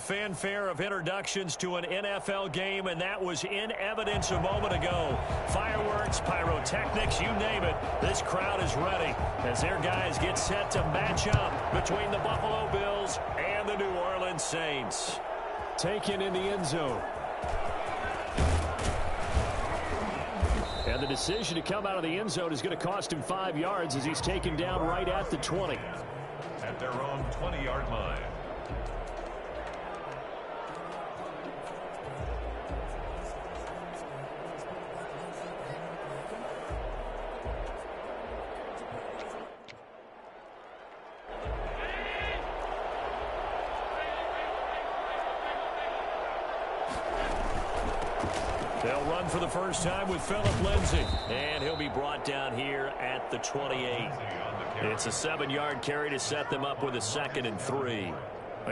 fanfare of introductions to an NFL game, and that was in evidence a moment ago. Fireworks, pyrotechnics, you name it. This crowd is ready as their guys get set to match up between the Buffalo Bills and the New Orleans Saints. Taken in the end zone. And the decision to come out of the end zone is going to cost him 5 yards as he's taken down right at the 20. At their own 20-yard line. They'll run for the first time with Phillip Lindsay. And he'll be brought down here at the 28. It's a 7-yard carry to set them up with a 2nd and 3.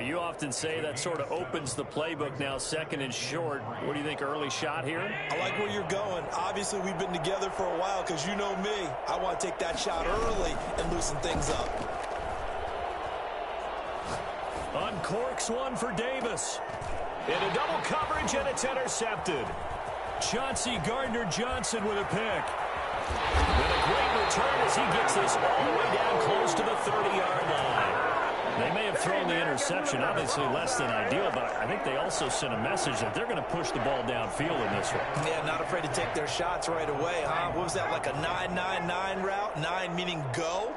You often say that sort of opens the playbook now, 2nd and short. What do you think, early shot here? I like where you're going. Obviously, we've been together for a while because you know me. I want to take that shot early and loosen things up. Uncorks one for Davis. Into double coverage, and it's intercepted. Chauncey Gardner-Johnson with a pick. And a great return as he gets this all the way down close to the 30-yard line. They may have thrown the interception, obviously less than ideal, but I think they also sent a message that they're going to push the ball downfield in this one. Yeah, not afraid to take their shots right away, huh? What was that, like a 9-9-9 route? 9 meaning go?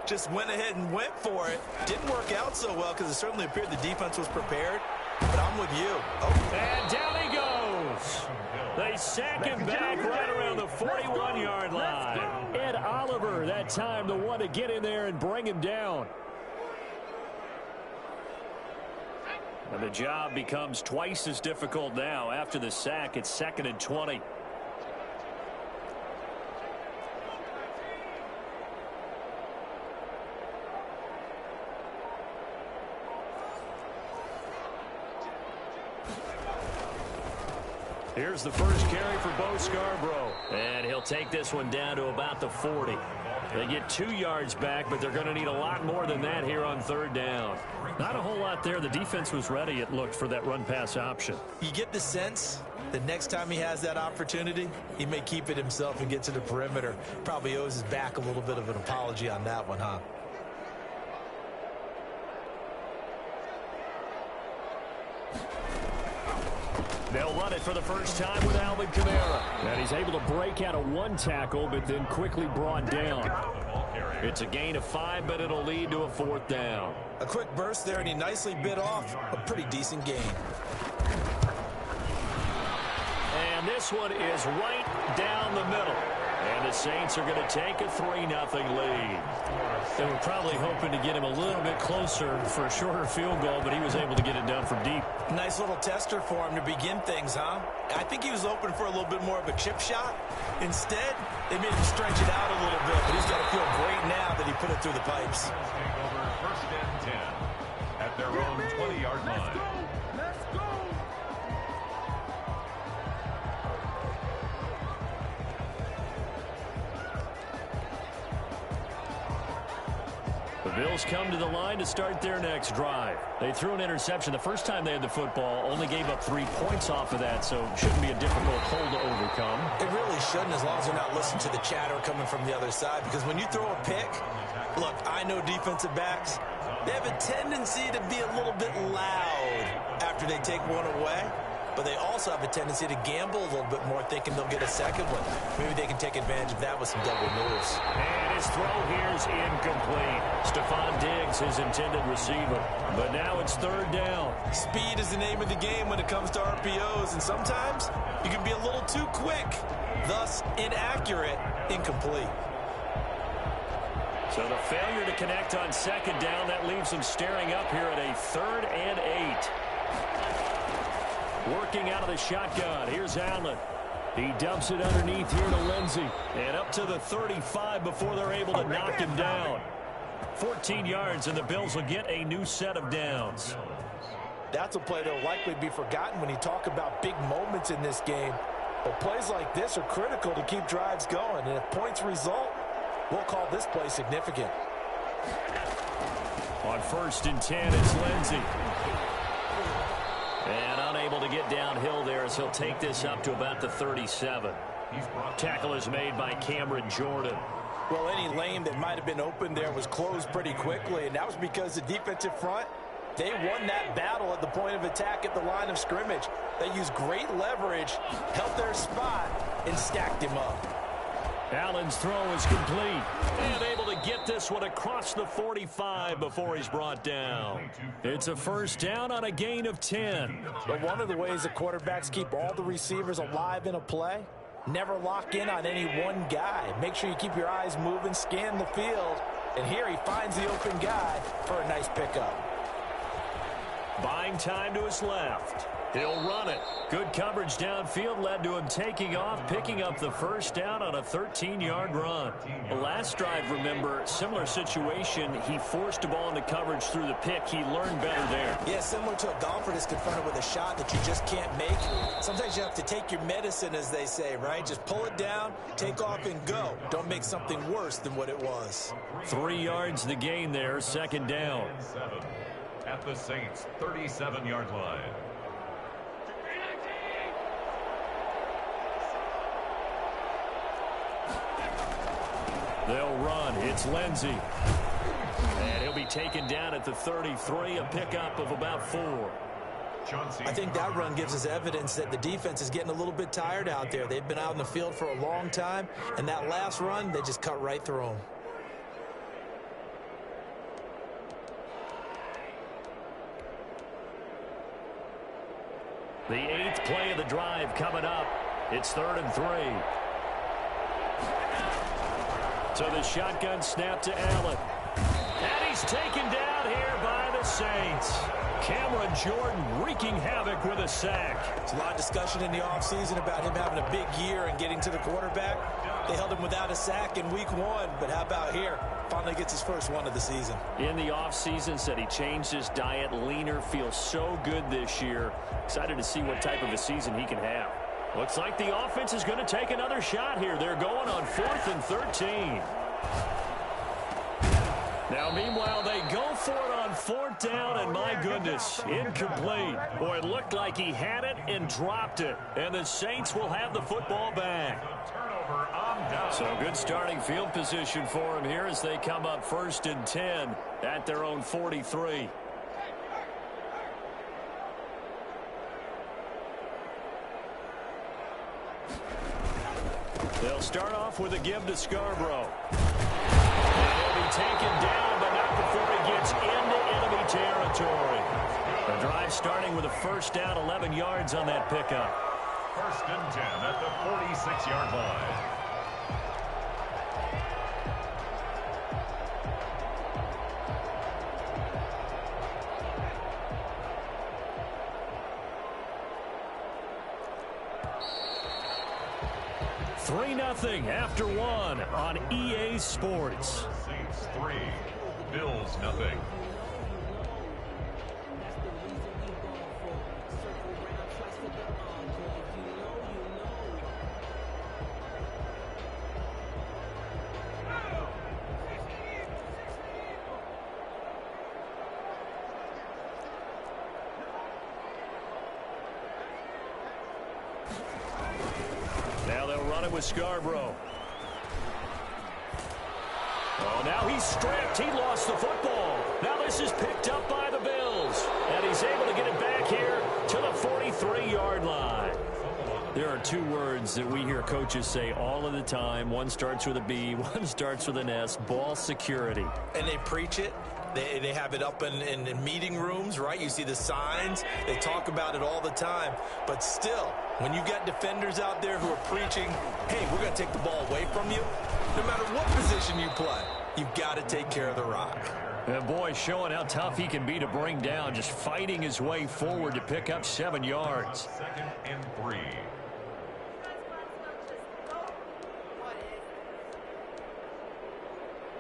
Just went ahead and went for it. Didn't work out so well because it certainly appeared the defense was prepared. But I'm with you. Oh. And down he goes. They sack him back right around the 41-yard line. Ed Oliver, that time, the one to get in there and bring him down. And the job becomes twice as difficult now. After the sack, it's 2nd and 20. Here's the first carry for Bo Scarborough. And he'll take this one down to about the 40. They get 2 yards back, but they're going to need a lot more than that here on 3rd down. Not a whole lot there. The defense was ready, it looked, for that run-pass option. You get the sense that next time he has that opportunity, he may keep it himself and get to the perimeter. Probably owes his back a little bit of an apology on that one, huh? They'll run it for the first time with Alvin Kamara. And he's able to break out of 1 tackle, but then quickly brought down. It's a gain of 5, but it'll lead to a 4th down. A quick burst there, and he nicely bit off a pretty decent gain. And this one is right down the middle. And the Saints are going to take a 3-0 lead. They were probably hoping to get him a little bit closer for a shorter field goal, but he was able to get it done from deep. Nice little tester for him to begin things, huh? I think he was open for a little bit more of a chip shot. Instead, they made him stretch it out a little bit, but he's got to feel great now that he put it through the pipes. First and 10 at their own 20-yard line. The Bills come to the line to start their next drive. They threw an interception the first time they had the football, only gave up 3 points off of that, so it shouldn't be a difficult hole to overcome. It really shouldn't, as long as they're not listening to the chatter coming from the other side, because when you throw a pick, look, I know defensive backs, they have a tendency to be a little bit loud after they take one away. But they also have a tendency to gamble a little bit more, thinking they'll get a second one. Maybe they can take advantage of that with some double moves. And his throw here's incomplete. Stephon Diggs, his intended receiver. But now it's 3rd down. Speed is the name of the game when it comes to RPOs, and sometimes you can be a little too quick, thus inaccurate, incomplete. So the failure to connect on 2nd down, that leaves them staring up here at a 3rd and 8. Working out of the shotgun. Here's Allen. He dumps it underneath here to Lindsay. And up to the 35 before they're able to knock him down. 14 yards, and the Bills will get a new set of downs. That's a play that will likely be forgotten when you talk about big moments in this game. But plays like this are critical to keep drives going. And if points result, we'll call this play significant. On 1st and 10, it's Lindsay. And unable to get downhill there as he'll take this up to about the 37. Tackle is made by Cameron Jordan. Well, any lane that might have been open there was closed pretty quickly, and that was because the defensive front, they won that battle at the point of attack at the line of scrimmage. They used great leverage, held their spot, and stacked him up. Allen's throw is complete. And able to get this one across the 45 before he's brought down. It's a first down on a gain of 10. But one of the ways the quarterbacks keep all the receivers alive in a play, never lock in on any one guy. Make sure you keep your eyes moving, scan the field. And here he finds the open guy for a nice pickup. Buying time to his left. He'll run it. Good coverage downfield led to him taking off, picking up the first down on a 13-yard run. The last drive, remember, similar situation. He forced a ball into coverage through the pick. He learned better there. Yeah, similar to a golfer that's confronted with a shot that you just can't make. Sometimes you have to take your medicine, as they say, right? Just pull it down, take off, and go. Don't make something worse than what it was. 3 yards the gain there, second down. At the Saints' 37-yard line. They'll run. It's Lindsey. And he'll be taken down at the 33, a pickup of about 4. I think that run gives us evidence that the defense is getting a little bit tired out there. They've been out in the field for a long time, and that last run, they just cut right through them. The 8th play of the drive coming up. It's 3rd and 3. So the shotgun snap to Allen. And he's taken down here by the Saints. Cameron Jordan wreaking havoc with a sack. There's a lot of discussion in the offseason about him having a big year and getting to the quarterback. They held him without a sack in week 1, but how about here? Finally gets his first one of the season. In the offseason, said he changed his diet, leaner, feels so good this year. Excited to see what type of a season he can have. Looks like the offense is going to take another shot here. They're going on 4th and 13. Now, meanwhile, they go for it on 4th down, and my goodness, incomplete. Boy, it looked like he had it and dropped it, and the Saints will have the football back. So good starting field position for him here as they come up 1st and 10 at their own 43. They'll start off with a give to Scarborough. He'll be taken down, but not before he gets into enemy territory. The drive starting with a first down, 11 yards on that pickup. 1st and 10 at the 46-yard line. Nothing after 1 on EA Sports. Saints 3, Bills nothing. With Scarborough. Oh, now he's stripped. He lost the football. Now this is picked up by the Bills. And he's able to get it back here to the 43-yard line. There are 2 words that we hear coaches say all of the time. One starts with a B, one starts with an S, ball security. And they preach it. They have it up in meeting rooms, right? You see the signs. They talk about it all the time. But still, when you got defenders out there who are preaching, hey, we're going to take the ball away from you, no matter what position you play, you've got to take care of the rock. And boy, showing how tough he can be to bring down, just fighting his way forward to pick up 7 yards. 2nd and 3.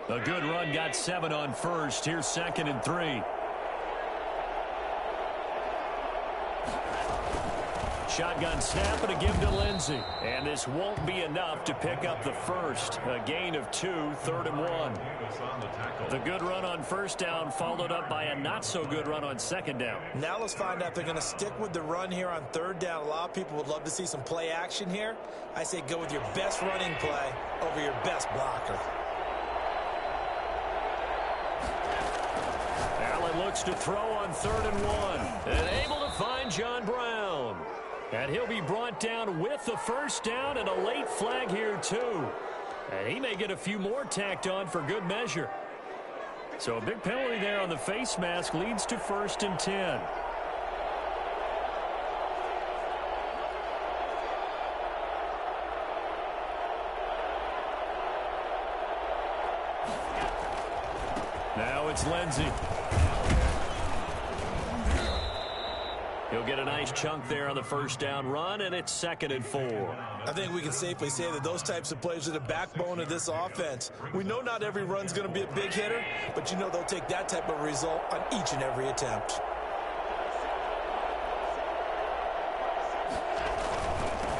A good run got 7 on first. Here's 2nd and 3. Shotgun snap and a give to Lindsey. And this won't be enough to pick up the first. A gain of 2, 3rd and 1. The good run on first down followed up by a not-so-good run on second down. Now let's find out if they're going to stick with the run here on 3rd down. A lot of people would love to see some play action here. I say go with your best running play over your best blocker. Allen looks to throw on 3rd and 1. And able to find John Brown. And he'll be brought down with the first down and a late flag here, too. And he may get a few more tacked on for good measure. So a big penalty there on the face mask leads to 1st and 10. Now it's Lindsey. He'll get a nice chunk there on the first down run, and it's 2nd and 4. I think we can safely say that those types of plays are the backbone of this offense. We know not every run's going to be a big hitter, but you know they'll take that type of result on each and every attempt.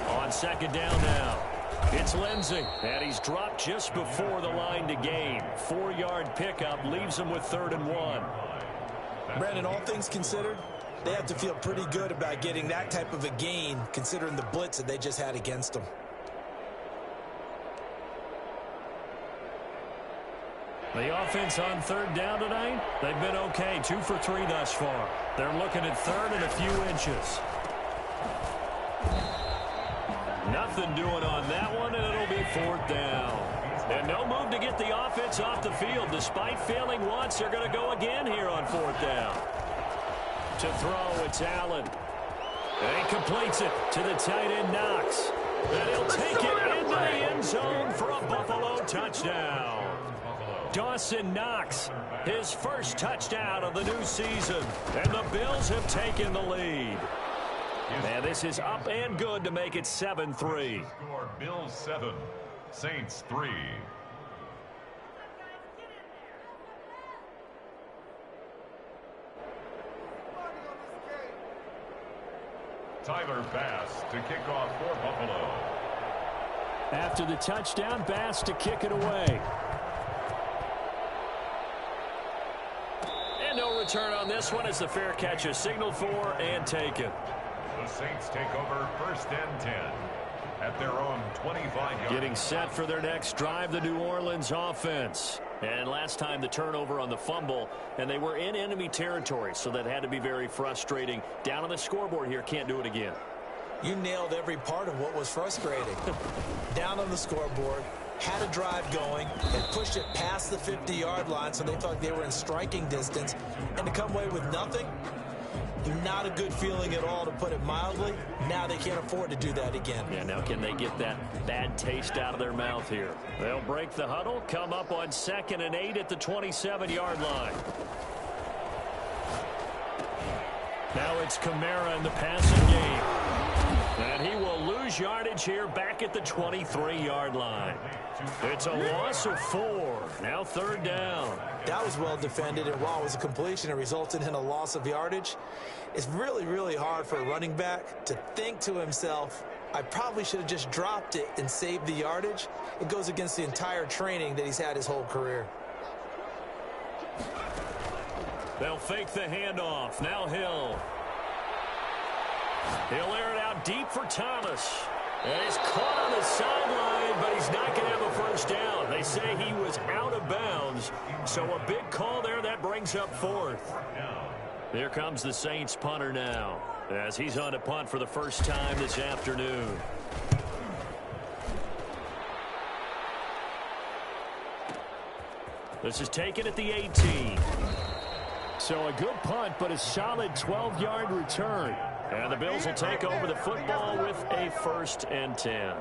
On 2nd down now, it's Lindsey, and he's dropped just before the line to gain. 4-yard pickup leaves him with 3rd and 1. Brandon, all things considered, they have to feel pretty good about getting that type of a gain, considering the blitz that they just had against them. The offense on 3rd down tonight, they've been okay. 2 for 3 thus far. They're looking at 3rd and a few inches. Nothing doing on that one, and it'll be 4th down. And no move to get the offense off the field. Despite failing once, they're going to go again here on 4th down. To throw, it's Allen. And he completes it to the tight end, Knox. And he'll take it into the end zone for a Buffalo touchdown. Dawson Knox, his first touchdown of the new season. And the Bills have taken the lead. And this is up and good to make it 7-3. Score Bills 7, Saints 3. Tyler Bass to kick off for Buffalo. After the touchdown, Bass to kick it away. And no return on this one as the fair catch is signaled for and taken. The Saints take over 1st and 10 at their own 25-yard. Getting set for their next drive, the New Orleans offense. And last time the turnover on the fumble, and they were in enemy territory, so that had to be very frustrating. Down on the scoreboard here, can't do it again. You nailed every part of what was frustrating. Down on the scoreboard, had a drive going, and pushed it past the 50-yard line so they thought they were in striking distance, and to come away with nothing, not a good feeling at all, to put it mildly. Now they can't afford to do that again. Yeah, now can they get that bad taste out of their mouth here? They'll break the huddle, come up on 2nd and 8 at the 27-yard line. Now it's Kamara in the passing game. And he will lose yardage here back at the 23-yard line. It's a loss of 4. Now 3rd down. That was well defended, and while it was a completion, it resulted in a loss of yardage. It's really, really hard for a running back to think to himself, I probably should have just dropped it and saved the yardage. It goes against the entire training that he's had his whole career. They'll fake the handoff. Now Hill. He'll air it out deep for Thomas. And he's caught on the sideline, but he's not going to have a first down. They say he was out of bounds. So a big call there. That brings up 4th. Here comes the Saints punter now, as he's on to punt for the first time this afternoon. This is taken at the 18. So a good punt, but a solid 12-yard return. And the Bills will take over the football with a 1st and 10.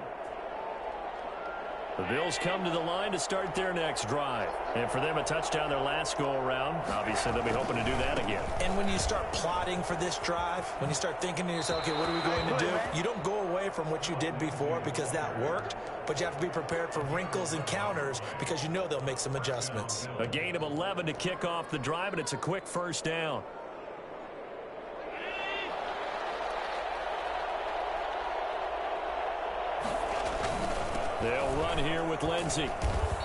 The Bills come to the line to start their next drive. And for them, a touchdown their last go-around. Obviously, they'll be hoping to do that again. And when you start plotting for this drive, when you start thinking to yourself, okay, what are we going to do? You don't go away from what you did before because that worked, but you have to be prepared for wrinkles and counters because you know they'll make some adjustments. A gain of 11 to kick off the drive, and it's a quick first down. They'll run here with Lindsey.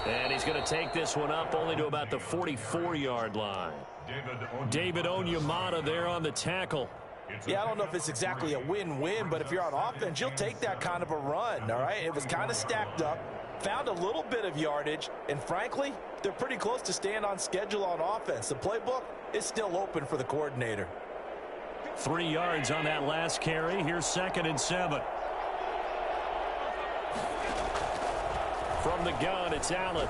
And he's going to take this one up only to about the 44-yard line. David Onyemata there on the tackle. Yeah, I don't know if it's exactly a win-win, but if you're on offense, you'll take that kind of a run, all right? It was kind of stacked up, found a little bit of yardage, and frankly, they're pretty close to staying on schedule on offense. The playbook is still open for the coordinator. 3 yards on that last carry. Here's 2nd and 7. From the gun, it's Allen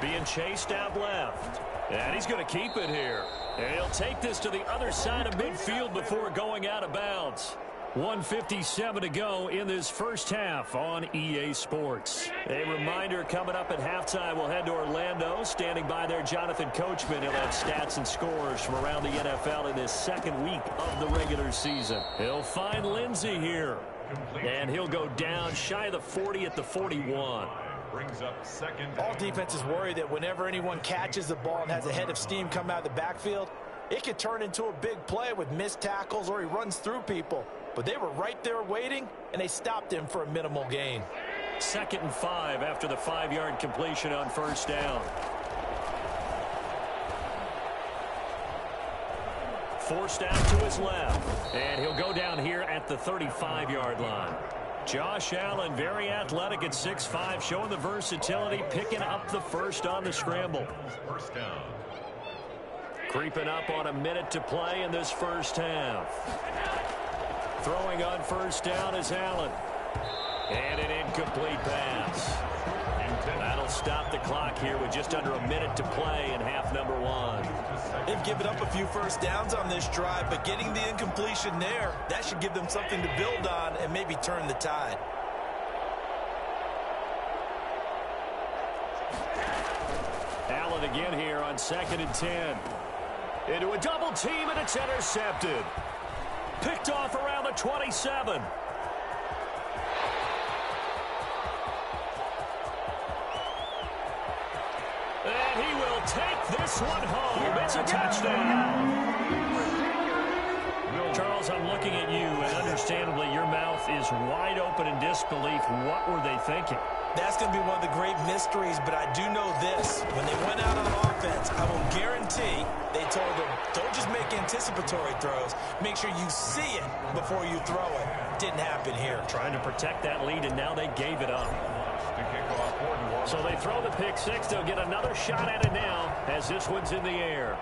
being chased out left. And he's going to keep it here. And he'll take this to the other side of midfield before going out of bounds. 1:57 to go in this first half on EA Sports. A reminder, coming up at halftime, we'll head to Orlando. Standing by there, Jonathan Coachman. He'll have stats and scores from around the NFL in this second week of the regular season. He'll find Lindsey here. And he'll go down shy of the 40 at the 41. Brings up 2nd. All defenses worry that whenever anyone catches the ball and has a head of steam come out of the backfield, it could turn into a big play with missed tackles or he runs through people. But they were right there waiting, and they stopped him for a minimal gain. 2nd and 5 after the 5-yard completion on first down. Forced out to his left, and he'll go down here at the 35-yard line. Josh Allen, very athletic at 6'5", showing the versatility, picking up the first on the scramble. First down. Creeping up on a minute to play in this first half. Throwing on first down is Allen. And an incomplete pass. That'll stop the clock here with just under a minute to play in half number 1. They've given up a few first downs on this drive, but getting the incompletion there, that should give them something to build on and maybe turn the tide. Allen again here on 2nd and 10. Into a double team, and it's intercepted. Picked off around the 27. And he will take this one home. It's a touchdown. Charles, I'm looking at you, and understandably your mouth is wide open in disbelief. What were they thinking? That's going to be one of the great mysteries, but I do know this. When they went out on offense, I will guarantee they told them, don't just make anticipatory throws. Make sure you see it before you throw it. Didn't happen here. Trying to protect that lead, and now they gave it up. So they throw the pick six. They'll get another shot at it now as this one's in the air.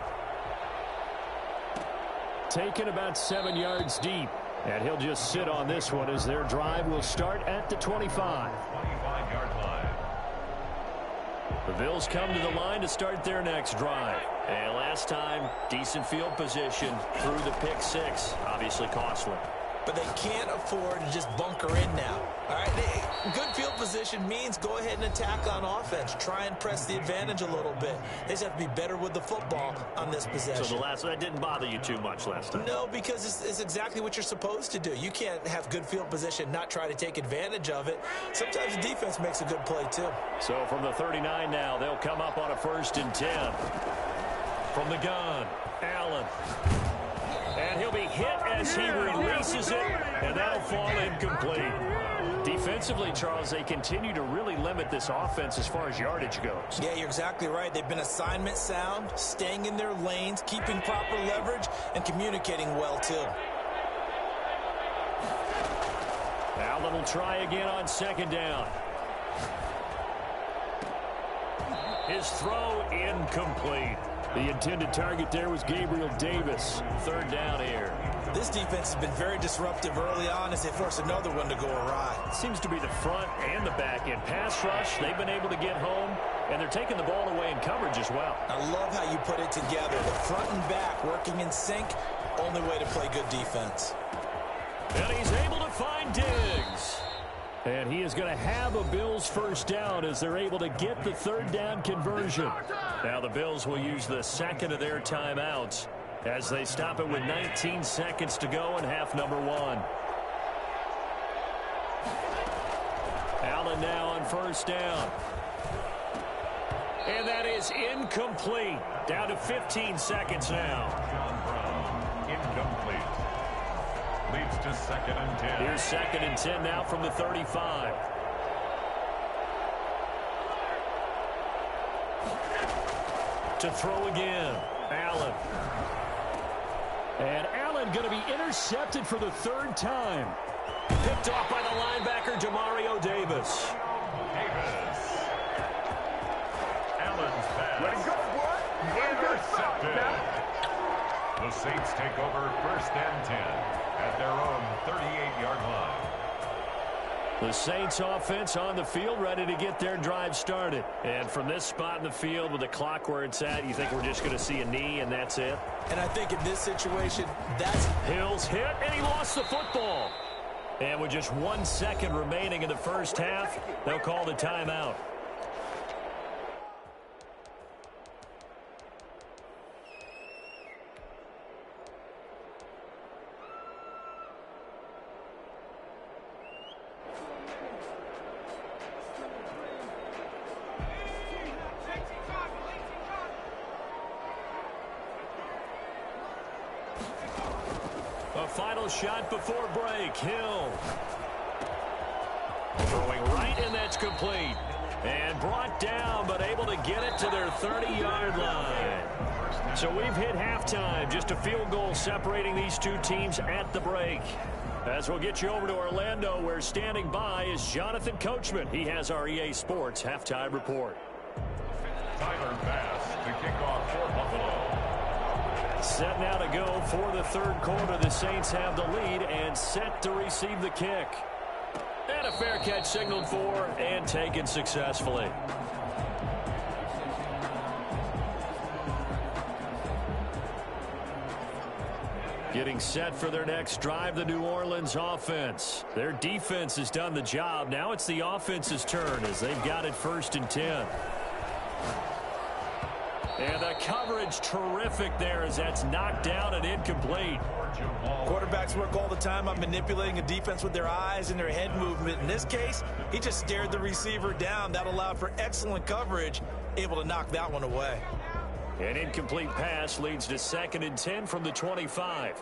Taken about 7 yards deep. And he'll just sit on this one as their drive will start at the 25. 25-yard line. The Bills come to the line to start their next drive. And last time, decent field position through the pick six. Obviously costly. But they can't afford to just bunker in now. All right, good field position means go ahead and attack on offense. Try and press the advantage a little bit. They just have to be better with the football on this possession. So that didn't bother you too much last time? No, because it's exactly what you're supposed to do. You can't have good field position, not try to take advantage of it. Sometimes the defense makes a good play too. So from the 39 now, they'll come up on a 1st and 10. From the gun, Allen. And he'll be hit as he releases it, and that'll fall incomplete. Defensively, Charles, they continue to really limit this offense as far as yardage goes. Yeah, you're exactly right. They've been assignment sound, staying in their lanes, keeping proper leverage, and communicating well, too. Allen will try again on 2nd down. His throw incomplete. The intended target there was Gabriel Davis. 3rd down here. This defense has been very disruptive early on as they force another one to go awry. Seems to be the front and the back end. Pass rush, they've been able to get home, and they're taking the ball away in coverage as well. I love how you put it together. The front and back working in sync, only way to play good defense. And he's able to find Diggs. And he is going to have a Bills 1st down as they're able to get the 3rd down conversion. Now the Bills will use the 2nd of their timeouts as they stop it with 19 seconds to go in half number 1. Allen now on 1st down. And that is incomplete. Down to 15 seconds now. John Brown, incomplete. Leads to 2nd and 10. Here's 2nd and 10 now from the 35. to throw again. Allen. And Allen going to be intercepted for the third time. Picked off by the linebacker, Demario Davis. Allen's pass. Let it go, boy. Intercepted. The Saints take over 1st and 10 at their own 38-yard line. The Saints offense on the field, ready to get their drive started. And from this spot in the field with the clock where it's at, you think we're just going to see a knee and that's it? And I think in this situation, that's... Hill's hit, and he lost the football. And with just 1 second remaining in the first half, they'll call the timeout. A final shot before break. Hill. Throwing right, and that's complete. And brought down, but able to get it to their 30-yard line. So we've hit halftime. Just a field goal separating these two teams at the break. As we'll get you over to Orlando, where standing by is Jonathan Coachman. He has our EA Sports halftime report. Tyler Bass to kick off for Buffalo. Set now to go for the third quarter. The Saints have the lead and set to receive the kick. And a fair catch signaled for and taken successfully. Getting set for their next drive, the New Orleans offense. Their defense has done the job. Now it's the offense's turn as they've got it 1st and 10. And the coverage terrific there as that's knocked down and incomplete. Quarterbacks work all the time on manipulating a defense with their eyes and their head movement. In this case, he just stared the receiver down. That allowed for excellent coverage, able to knock that one away. An incomplete pass leads to 2nd and 10 from the 25.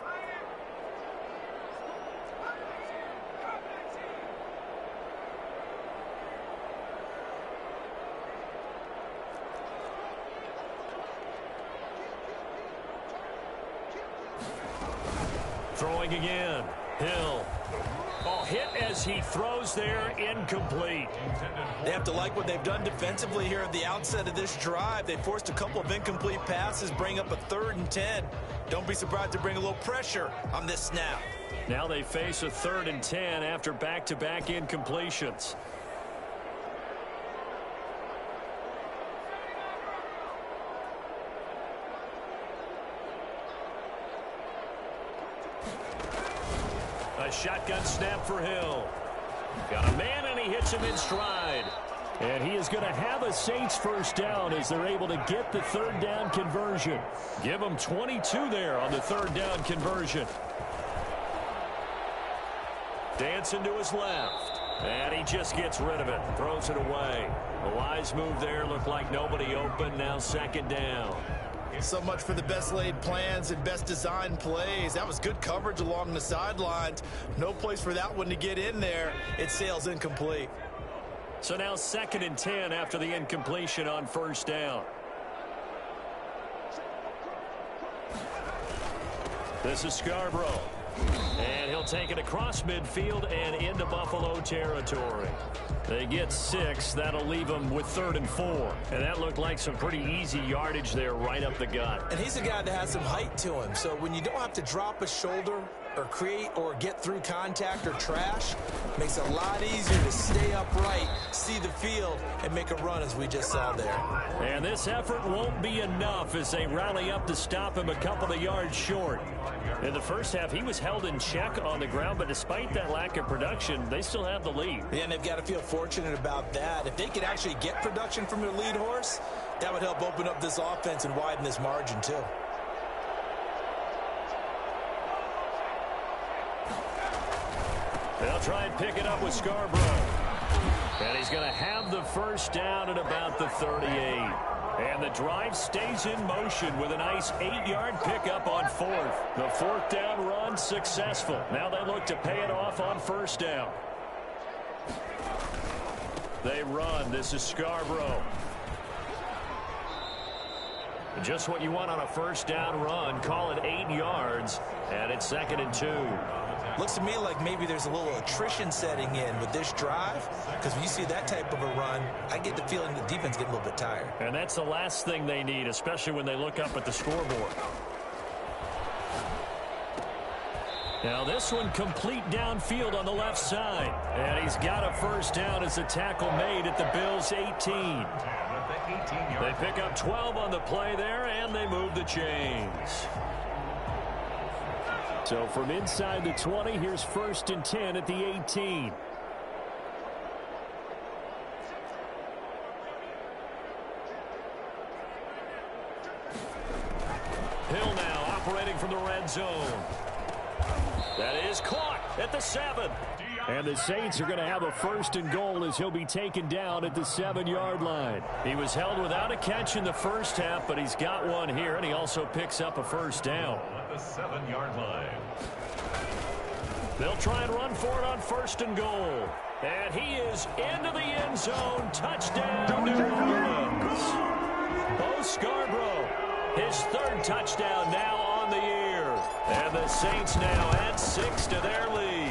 Throwing again. Hill. Oh, hit as he throws there, incomplete. They have to like what they've done defensively here at the outset of this drive. They forced a couple of incomplete passes, bring up a 3rd and 10. Don't be surprised to bring a little pressure on this snap. Now they face a 3rd and 10 after back-to-back incompletions. A shotgun snap for Hill. Got a man, and he hits him in stride. And he is going to have a Saints first down as they're able to get the 3rd down conversion. Give them 22 there on the 3rd down conversion. Dancing to his left. And he just gets rid of it. Throws it away. A wise move there. Looked like nobody open. Now 2nd down. So much for the best laid plans and best designed plays. That was good coverage along the sidelines. No place for that one to get in there. It sails incomplete. So now 2nd and 10 after the incompletion on 1st down. This is Scarborough. And he'll take it across midfield and into Buffalo territory. They get 6. That'll leave them with 3rd and 4. And that looked like some pretty easy yardage there right up the gut. And he's a guy that has some height to him. So when you don't have to drop a shoulder or create or get through contact or trash, makes it a lot easier to stay upright, see the field, and make a run as we just saw there. And this effort won't be enough as they rally up to stop him a couple of yards short. In the first half, he was held in check on the ground, but despite that lack of production, they still have the lead. Yeah, and they've got to feel fortunate about that. If they could actually get production from their lead horse, that would help open up this offense and widen this margin too. They'll try and pick it up with Scarborough. And he's going to have the first down at about the 38. And the drive stays in motion with a nice 8-yard pickup on 4th. The 4th down run successful. Now they look to pay it off on 1st down. They run. This is Scarborough. Just what you want on a first down run. Call it 8 yards, and it's 2nd and 2. Looks to me like maybe there's a little attrition setting in with this drive, because when you see that type of a run, I get the feeling the defense getting a little bit tired. And that's the last thing they need, especially when they look up at the scoreboard. Now this one complete downfield on the left side. And he's got a first down as the tackle made at the Bills' 18. They pick up 12 on the play there, and they move the chains. So from inside the 20, here's 1st and 10 at the 18. Hill now operating from the red zone. That is caught at the 7. And the Saints are going to have a 1st and goal as he'll be taken down at the 7-yard line. He was held without a catch in the first half, but he's got one here, and he also picks up a first down. At the 7-yard line. They'll try and run for it on 1st and goal. And he is into the end zone. Touchdown, New Orleans. Bo Scarborough, his 3rd touchdown now on the year. And the Saints now add 6 to their lead.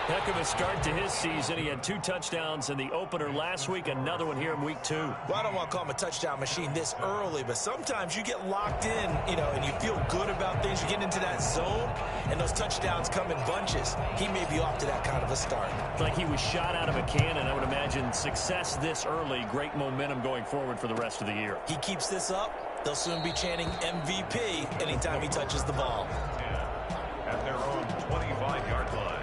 Heck of a start to his season. He had 2 touchdowns in the opener last week, another one here in week 2. Well, I don't want to call him a touchdown machine this early, but sometimes you get locked in, and you feel good about things. You get into that zone, and those touchdowns come in bunches. He may be off to that kind of a start. Like he was shot out of a cannon. I would imagine success this early, great momentum going forward for the rest of the year. He keeps this up, they'll soon be chanting MVP anytime he touches the ball. At their own 25-yard line.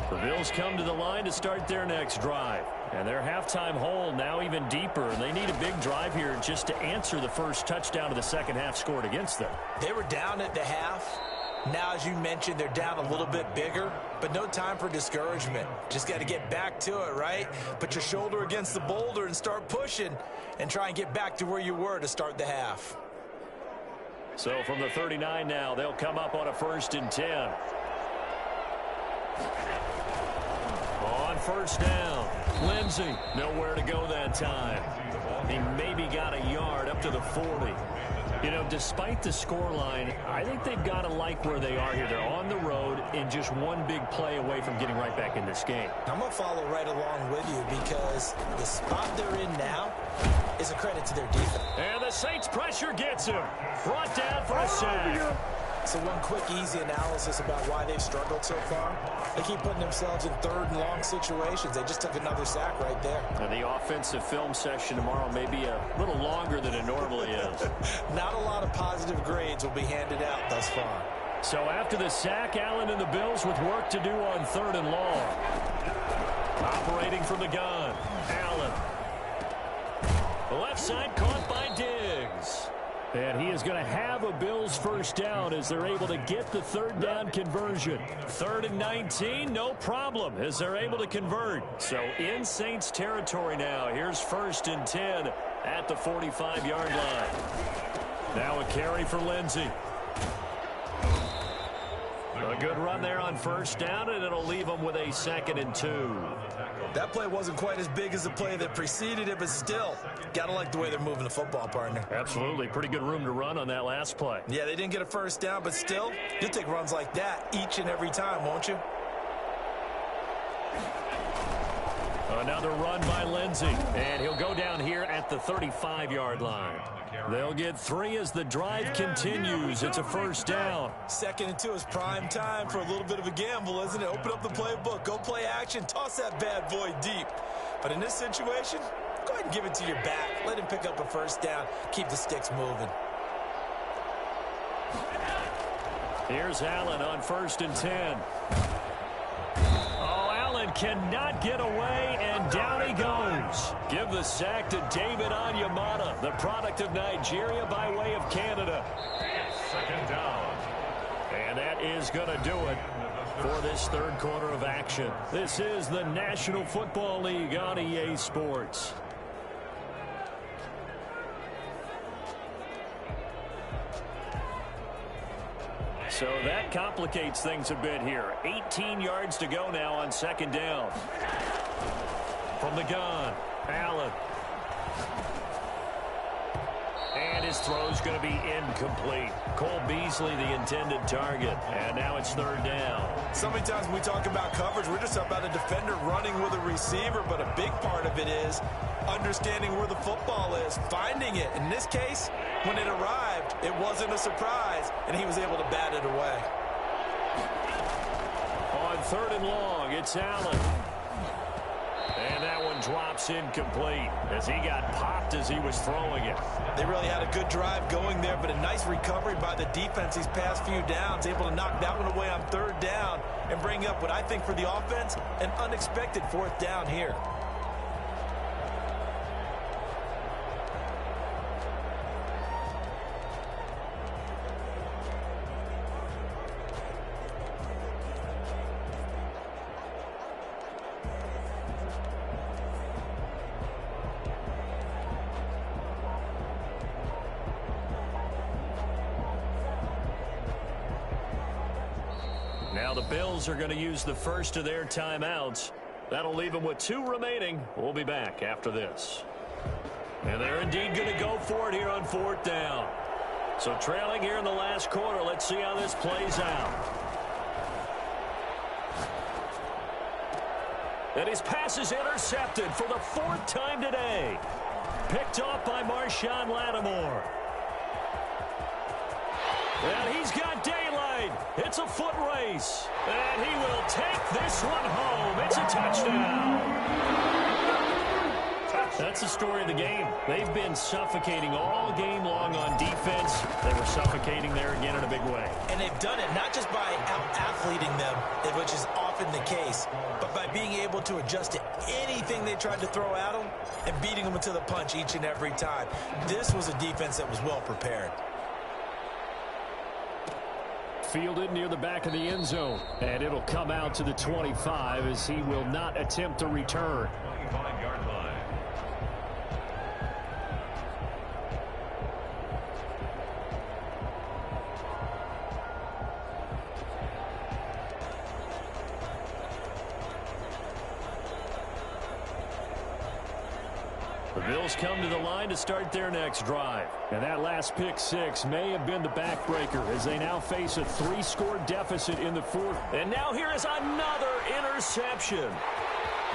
The Bills come to the line to start their next drive. And their halftime hole now even deeper. And they need a big drive here just to answer the first touchdown of the second half scored against them. They were down at the half. Now, as you mentioned, they're down a little bit bigger. But no time for discouragement. Just got to get back to it, right? Put your shoulder against the boulder and start pushing. And try and get back to where you were to start the half. So from the 39 now, they'll come up on a 1st and 10. On 1st down, Lindsey, nowhere to go that time. He maybe got a yard up to the 40. Despite the scoreline, I think they've got to like where they are here. They're on the road and just one big play away from getting right back in this game. I'm going to follow right along with you because the spot they're in now is a credit to their defense. And the Saints pressure gets him. Brought down for a sack. So one quick, easy analysis about why they've struggled so far. They keep putting themselves in 3rd and long situations. They just took another sack right there. And the offensive film session tomorrow may be a little longer than it normally is. Not a lot of positive grades will be handed out thus far. So after the sack, Allen and the Bills with work to do on 3rd and long. Operating from the gun, Allen. The left side caught by Diggs. And he is going to have a Bills first down as they're able to get the 3rd down conversion. 3rd and 19, no problem as they're able to convert. So in Saints territory now. Here's 1st and 10 at the 45-yard line. Now a carry for Lindsey. A good run there on 1st down, and it'll leave them with a 2nd and 2. That play wasn't quite as big as the play that preceded it, but still, got to like the way they're moving the football, partner. Absolutely. Pretty good room to run on that last play. Yeah, they didn't get a first down, but still, you'll take runs like that each and every time, won't you? Another run by Lindsey, and he'll go down here at the 35-yard line. They'll get 3 as the drive continues. It's a first down. 2nd and 2 is prime time for a little bit of a gamble, isn't it? Open up the playbook, go play action, toss that bad boy deep. But in this situation, go ahead and give it to your back. Let him pick up a first down. Keep the sticks moving. Here's Allen on 1st and 10. Allen cannot get away, and down he goes. Give the sack to David Onyemata, the product of Nigeria by way of Canada. 2nd down. And that is going to do it for this 3rd quarter of action. This is the National Football League on EA Sports. So that complicates things a bit here. 18 yards to go now on 2nd down. From the gun, Allen. And his throw's going to be incomplete. Cole Beasley, the intended target. And now it's third down. So many times when we talk about coverage, we're just about a defender running with a receiver, but a big part of it is understanding where the football is, finding it. In this case, when it arrived, it wasn't a surprise, and he was able to bat it away. On third and long, it's Allen. And that one drops incomplete as he got popped as he was throwing it. They really had a good drive going there, but a nice recovery by the defense these past few downs, able to knock that one away on third down and bring up what I think for the offense, an unexpected fourth down here. Now the Bills are going to use the first of their timeouts. That'll leave them with 2 remaining. We'll be back after this. And they're indeed going to go for it here on fourth down. So trailing here in the last quarter, let's see how this plays out. And his pass is intercepted for the 4th time today. Picked off by Marshawn Lattimore. And he's got daylight. It's a foot race. And he will take this one home. It's a touchdown. That's the story of the game. They've been suffocating all game long on defense. They were suffocating there again in a big way. And they've done it not just by out-athleting them, which is often the case, but by being able to adjust to anything they tried to throw at them and beating them to the punch each and every time. This was a defense that was well prepared. Fielded near the back of the end zone. And it'll come out to the 25 as he will not attempt to return. 25-yard line. The Bills come to the line to start their next drive. And that last pick six may have been the backbreaker as they now face a 3-score deficit in the fourth. And now here is another interception.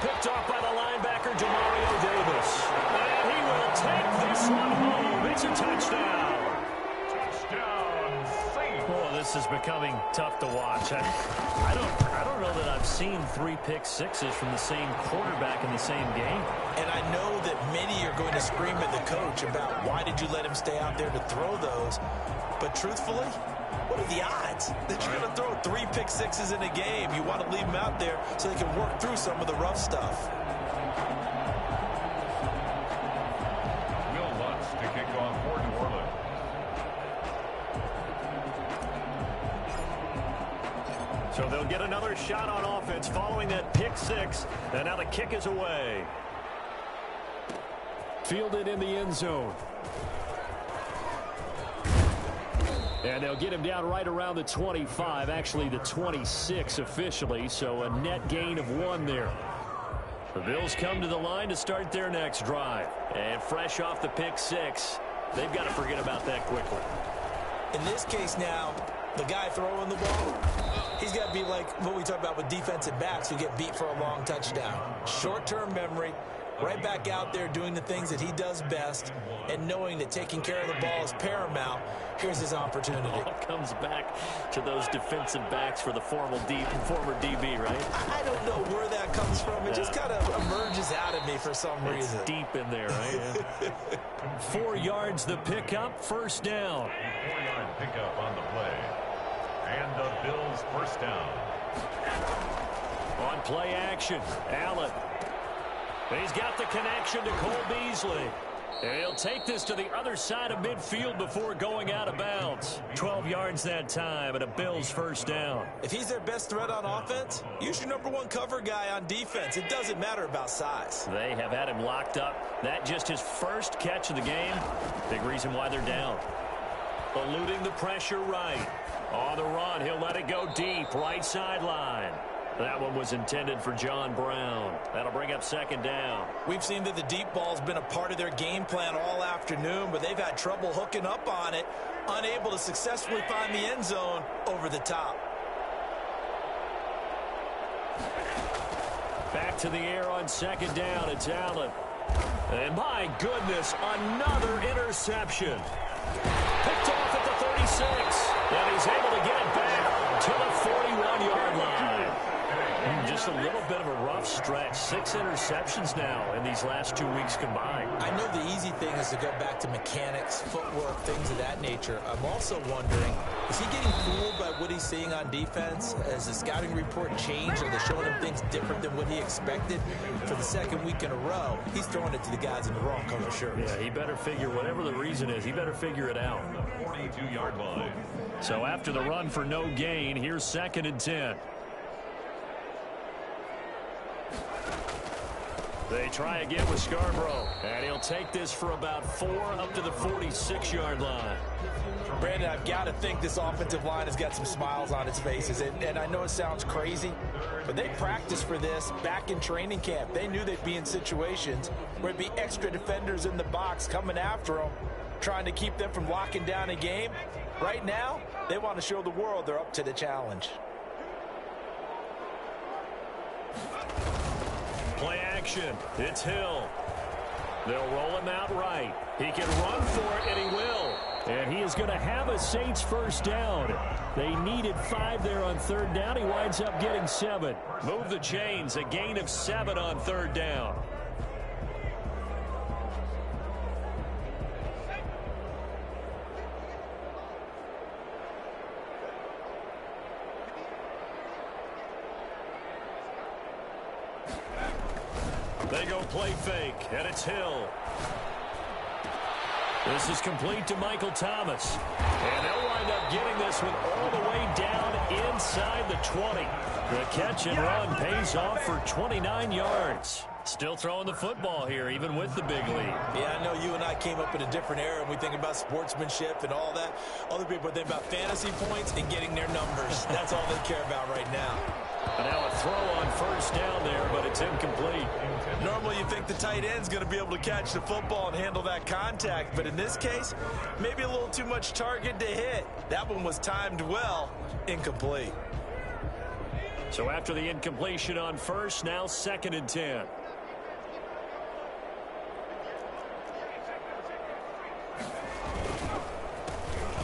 Picked off by the linebacker, Demario Davis. And he will take this one home. It's a touchdown. Touchdown, Saints. Oh, this is becoming tough to watch. I don't know that I've seen 3 pick sixes from the same quarterback in the same game. And I know that many are going to scream at the coach about why did you let him stay out there to throw those. But truthfully, what are the odds that you're going to throw 3 pick sixes in a game? You want to leave them out there so they can work through some of the rough stuff. Will Lutz to kick off for New Orleans. So they'll get another shot on offense following that pick six. And now the kick is away. Fielded in the end zone. And they'll get him down right around the 25, actually the 26 officially, so a net gain of 1 there. The Bills come to the line to start their next drive. And fresh off the pick six, they've got to forget about that quickly. In this case now, the guy throwing the ball, he's got to be like what we talk about with defensive backs who get beat for a long touchdown. Short-term memory, right back out there doing the things that he does best, and knowing that taking care of the ball is paramount. Here's his opportunity. All comes back to those defensive backs for the former DB, right? I don't know where that comes from. It just kind of emerges out of me for some reason. It's deep in there, right? Yeah. 4 yards the pickup, first down. 4-yard pickup on the play. And the Bills first down. On play action, Allen. He's got the connection to Cole Beasley. And he'll take this to the other side of midfield before going out of bounds. 12 yards that time and a Bills first down. If he's their best threat on offense, use your #1 cover guy on defense. It doesn't matter about size. They have had him locked up. That just his first catch of the game. Big reason why they're down. Eluding the pressure right. On the run, he'll let it go deep, right sideline. That one was intended for John Brown. That'll bring up second down. We've seen that the deep ball's been a part of their game plan all afternoon, but they've had trouble hooking up on it, unable to successfully find the end zone over the top. Back to the air on second down. It's Allen. And my goodness, another interception. Picked off at the 36. And he's able to get it back to the 41-yard line. Just a little bit of a rough stretch. 6 interceptions now in these last 2 weeks combined. I know the easy thing is to go back to mechanics, footwork, things of that nature. I'm also wondering, is he getting fooled by what he's seeing on defense? Has the scouting report changed? Are they showing him things different than what he expected? For the second week in a row, he's throwing it to the guys in the wrong color shirts. Yeah, he better figure, whatever the reason is, he better figure it out. The 42-yard line. So after the run for no gain, here's second and 10. They try again with Scarborough, and he'll take this for about 4 up to the 46-yard line. Brandon, I've got to think this offensive line has got some smiles on its faces, and I know it sounds crazy, but they practiced for this back in training camp. They knew they'd be in situations where there'd be extra defenders in the box coming after them, trying to keep them from locking down a game. Right now, they want to show the world they're up to the challenge. Play action. It's Hill. They'll roll him out right. He can run for it, and he will. And he is going to have a Saints first down. They needed 5 there on third down. He winds up getting 7. Move the chains. A gain of 7 on third down. They go play fake, and it's Hill. This is complete to Michael Thomas. And they'll wind up getting this one all the way down inside the 20. The catch and run pays off for 29 yards. Still throwing the football here, even with the big lead. Yeah, I know you and I came up in a different era, and we think about sportsmanship and all that. Other people think about fantasy points and getting their numbers. That's all they care about right now. And now a throw on first down there, but it's incomplete. Normally you think the tight end's going to be able to catch the football and handle that contact, but in this case, maybe a little too much target to hit. That one was timed well, incomplete. So after the incompletion on first, now second and 10.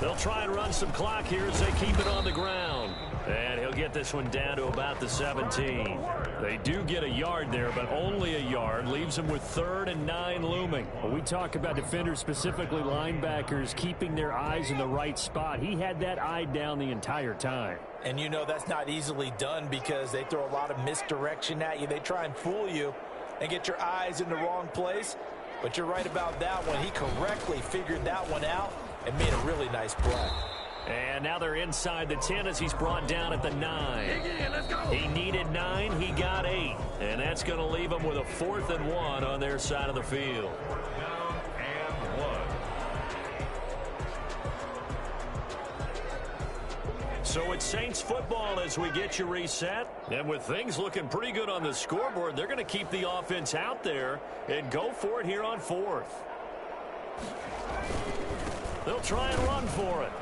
They'll try and run some clock here as they keep it on the ground. And he'll get this one down to about the 17. They do get a yard there, but only a yard. Leaves him with 3rd and 9 looming. When we talk about defenders, specifically linebackers, keeping their eyes in the right spot. He had that eye down the entire time. And you know that's not easily done because they throw a lot of misdirection at you. They try and fool you and get your eyes in the wrong place. But you're right about that one. He correctly figured that one out and made a really nice play. And now they're inside the 10 as he's brought down at the 9. He needed 9. He got 8. And that's going to leave him with a 4th and 1 on their side of the field. Down and 1. So it's Saints football as we get you reset. And with things looking pretty good on the scoreboard, they're going to keep the offense out there and go for it here on 4th. They'll try and run for it.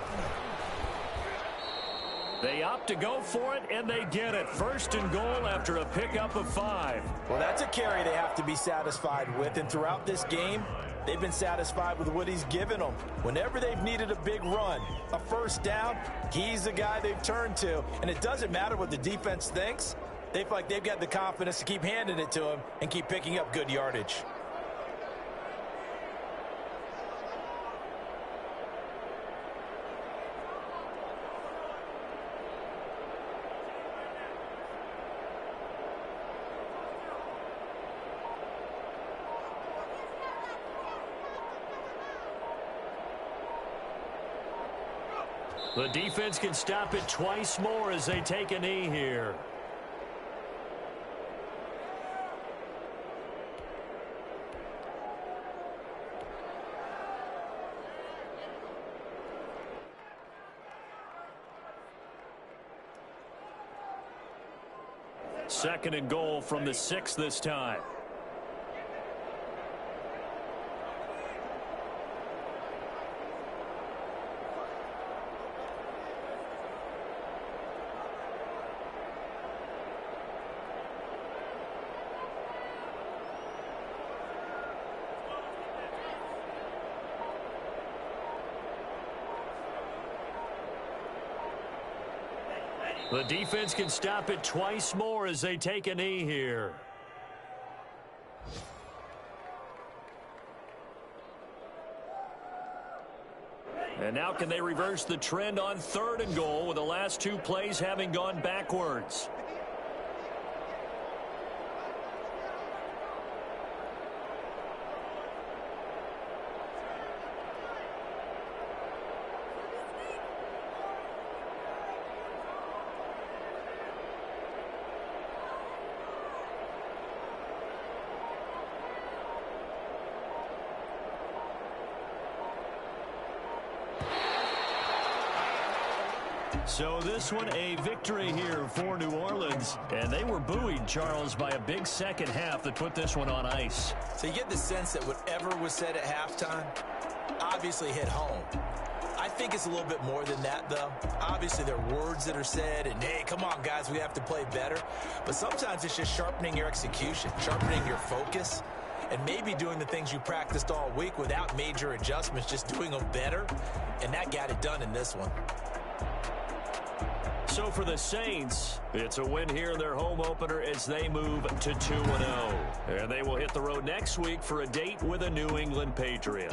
They opt to go for it, and they get it. 1st and goal after a pickup of 5. Well, that's a carry they have to be satisfied with. And throughout this game, they've been satisfied with what he's given them. Whenever they've needed a big run, a first down, he's the guy they've turned to. And it doesn't matter what the defense thinks. They feel like they've got the confidence to keep handing it to him and keep picking up good yardage. The defense can stop it twice more as they take a knee here. Second and goal from the 6 this time. The defense can stop it twice more as they take a knee here. And now can they reverse the trend on 3rd and goal with the last 2 plays having gone backwards? So this one a victory here for New Orleans. And they were buoyed, Charles, by a big second half that put this one on ice. So you get the sense that whatever was said at halftime obviously hit home. I think it's a little bit more than that, though. Obviously, there are words that are said, and, hey, come on, guys, we have to play better. But sometimes it's just sharpening your execution, sharpening your focus, and maybe doing the things you practiced all week without major adjustments, just doing them better. And that got it done in this one. So for the Saints, it's a win here in their home opener as they move to 2-0. And they will hit the road next week for a date with a New England Patriot.